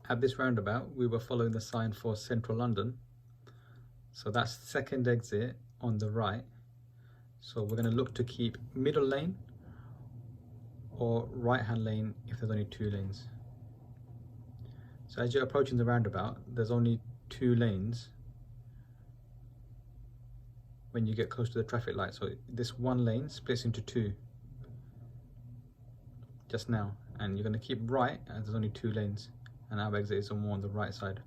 At this roundabout, we were following the sign for Central London. So that's the second exit on the right. So we're going to look to keep middle lane or right-hand lane if there's only 2 lanes. So as you're approaching the roundabout, there's only 2 lanes when you get close to the traffic light. So this one lane splits into 2 just now, and you're going to keep right as there's only 2 lanes, and our exit is more on the right side.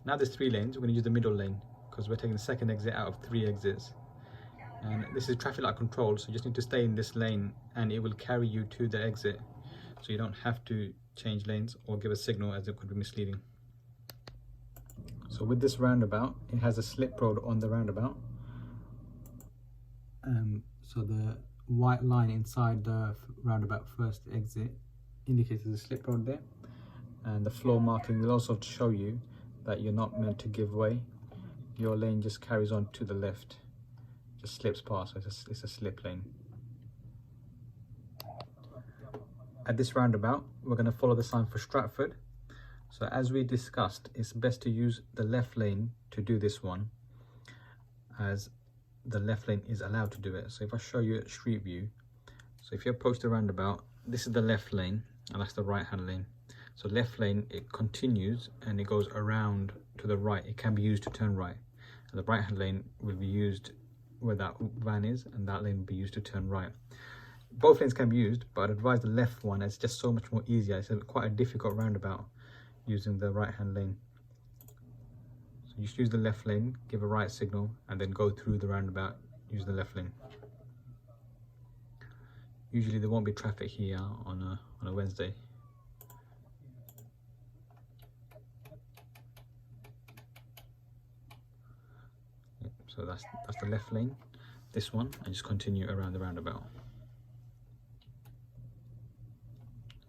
Now there's 3 lanes, we're going to use the middle lane because we're taking the second exit out of 3 exits. And this is traffic light control, so you just need to stay in this lane and it will carry you to the exit. So you don't have to change lanes or give a signal, as it could be misleading. So with this roundabout, it has a slip road on the roundabout. So the white line inside the roundabout first exit indicates there's a slip road there. And the floor marking will also show you that you're not meant to give way. Your lane just carries on to the left. Just slips past, so it's a slip lane. At this roundabout, we're going to follow the sign for Stratford. So as we discussed, it's best to use the left lane to do this one, as the left lane is allowed to do it. So if I show you at street view, so if you approach the roundabout, this is the left lane and that's the right hand lane. So left lane, it continues and it goes around to the right. It can be used to turn right, and the right hand lane will be used where that van is, and that lane will be used to turn right. Both lanes can be used, but I'd advise the left one, as it's just so much more easier. It's quite a difficult roundabout using the right hand lane. So you just use the left lane, give a right signal, and then go through the roundabout, use the left lane. Usually there won't be traffic here on a Wednesday. So that's the left lane, this one, and just continue around the roundabout.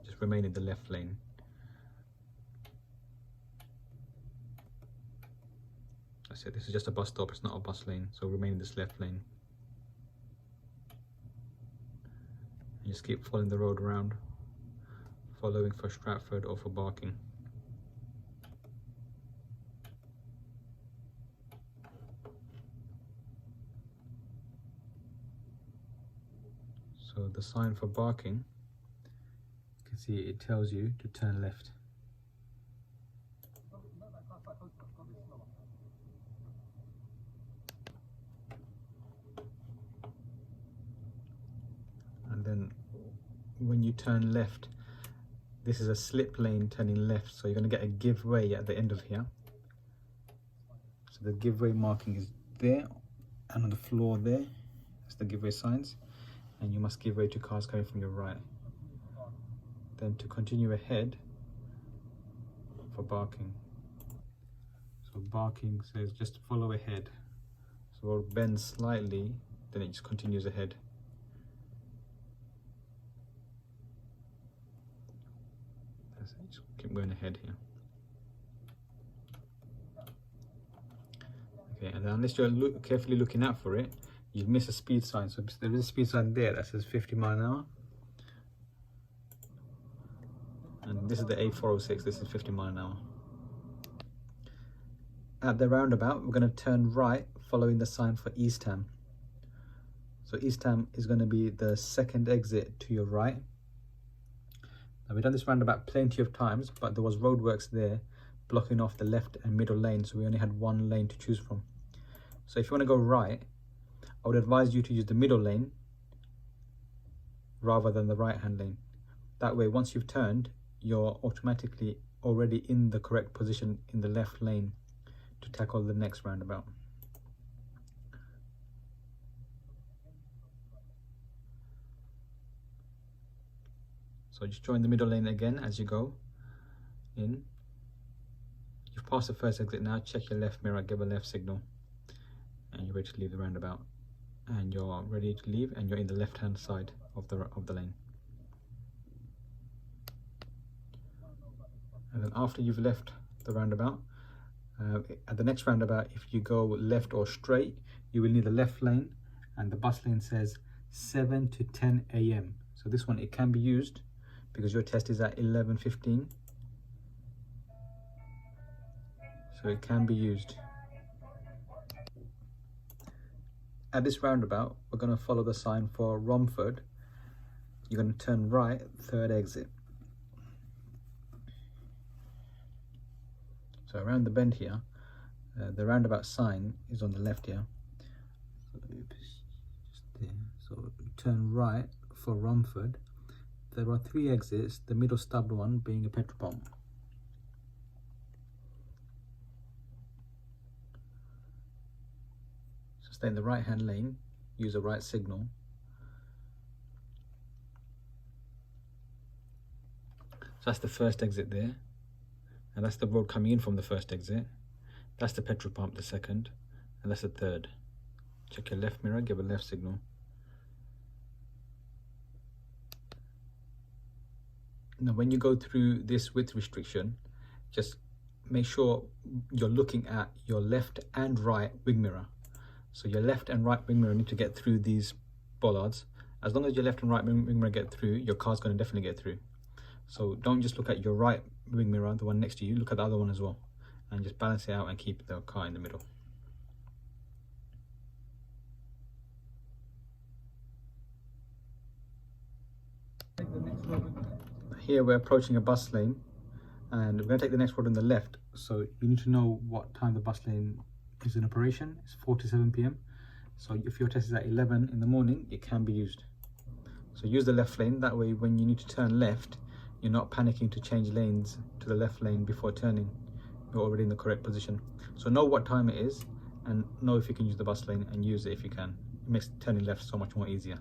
Just remain in the left lane. That's it, this is just a bus stop, it's not a bus lane, so remain in this left lane. And just keep following the road around, following for Stratford or for Barking. So the sign for Barking, you can see it tells you to turn left. And then when you turn left, this is a slip lane turning left, so you're going to get a give way at the end of here. So the give way marking is there, and on the floor there, that's the give way signs. And you must give way to cars coming from your right. Then to continue ahead for Barking. So Barking says just follow ahead. So we'll bend slightly, then it just continues ahead. That's it, just keep going ahead here. Okay, and then unless you're carefully looking out for it, you'll miss a speed sign. So there is a speed sign there that says 50 miles an hour. And this is the A406, this is 50 miles an hour. At the roundabout, we're going to turn right following the sign for East Ham. So East Ham is going to be the second exit to your right. Now we've done this roundabout plenty of times, but there was roadworks there blocking off the left and middle lane, so we only had one lane to choose from. So if you want to go right, I would advise you to use the middle lane rather than the right hand lane. That way, once you've turned, you're automatically already in the correct position in the left lane to tackle the next roundabout. So just join the middle lane again as you go in. You've passed the first exit now, check your left mirror, give a left signal, and you're ready to leave the roundabout. And you're ready to leave, and you're in the left hand side of the lane. And then after you've left the roundabout, at the next roundabout, if you go left or straight, you will need the left lane, and the bus lane says 7 to 10 AM. So this one, it can be used because your test is at 11:15. so it can be used. At this roundabout, we're going to follow the sign for Romford. You're going to turn right, third exit. So around the bend here, the roundabout sign is on the left here. So turn right for Romford. There are 3 exits, the middle stubbed one being a petrol pump. So stay in the right hand lane, use a right signal. So that's the first exit there, and that's the road coming in from the first exit. That's the petrol pump, the second, and that's the third. Check your left mirror, give a left signal. Now when you go through this width restriction, just make sure you're looking at your left and right wing mirror. So your left and right wing mirror need to get through these bollards. As long as your left and right wing mirror get through, your car's going to definitely get through. So don't just look at your right wing mirror, the one next to you, look at the other one as well, and just balance it out and keep the car in the middle. Here we're approaching a bus lane, and we're going to take the next road on the left. So you need to know what time the bus lane is in operation. It's 4:07 p.m. So if your test is at 11 in the morning, it can be used. So use the left lane, that way when you need to turn left, you're not panicking to change lanes to the left lane before turning. You're already in the correct position. So know what time it is, and know if you can use the bus lane, and use it if you can. It makes turning left so much more easier.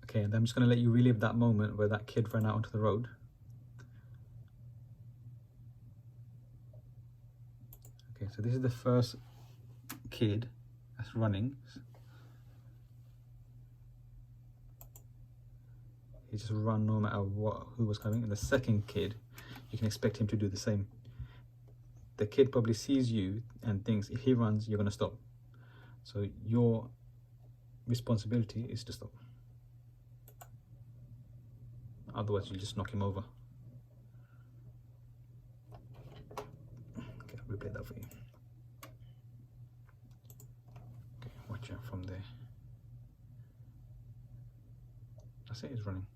Okay, and I'm just going to let you relive that moment where that kid ran out onto the road. Okay, so this is the first kid that's running. He just ran no matter who was coming. And the second kid, you can expect him to do the same. The kid probably sees you and thinks if he runs, you're going to stop. So your responsibility is to stop. Otherwise, you'll just knock him over. Okay, I'll replay that for you. Okay, watch out from there. That's it, he's running.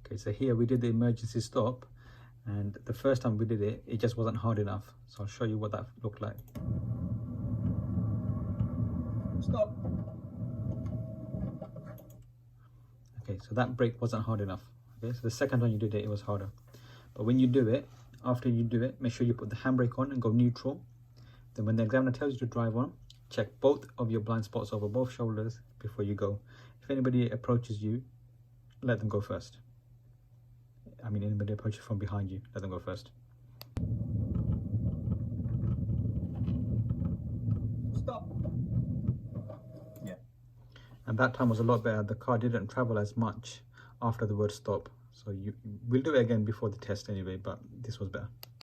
Okay, so here we did the emergency stop, and the first time we did it, it just wasn't hard enough. So I'll show you what that looked like. Stop. Okay, so that brake wasn't hard enough. Okay, so the second time you did it, it was harder. But when you do it, after you do it, make sure you put the handbrake on and go neutral. Then when the examiner tells you to drive on, check both of your blind spots over both shoulders before you go. If anybody approaches you, let them go first. I mean, anybody approaches from behind you, let them go first. Stop. Yeah. And that time was a lot better. The car didn't travel as much after the word stop. So we'll do it again before the test anyway, but this was better.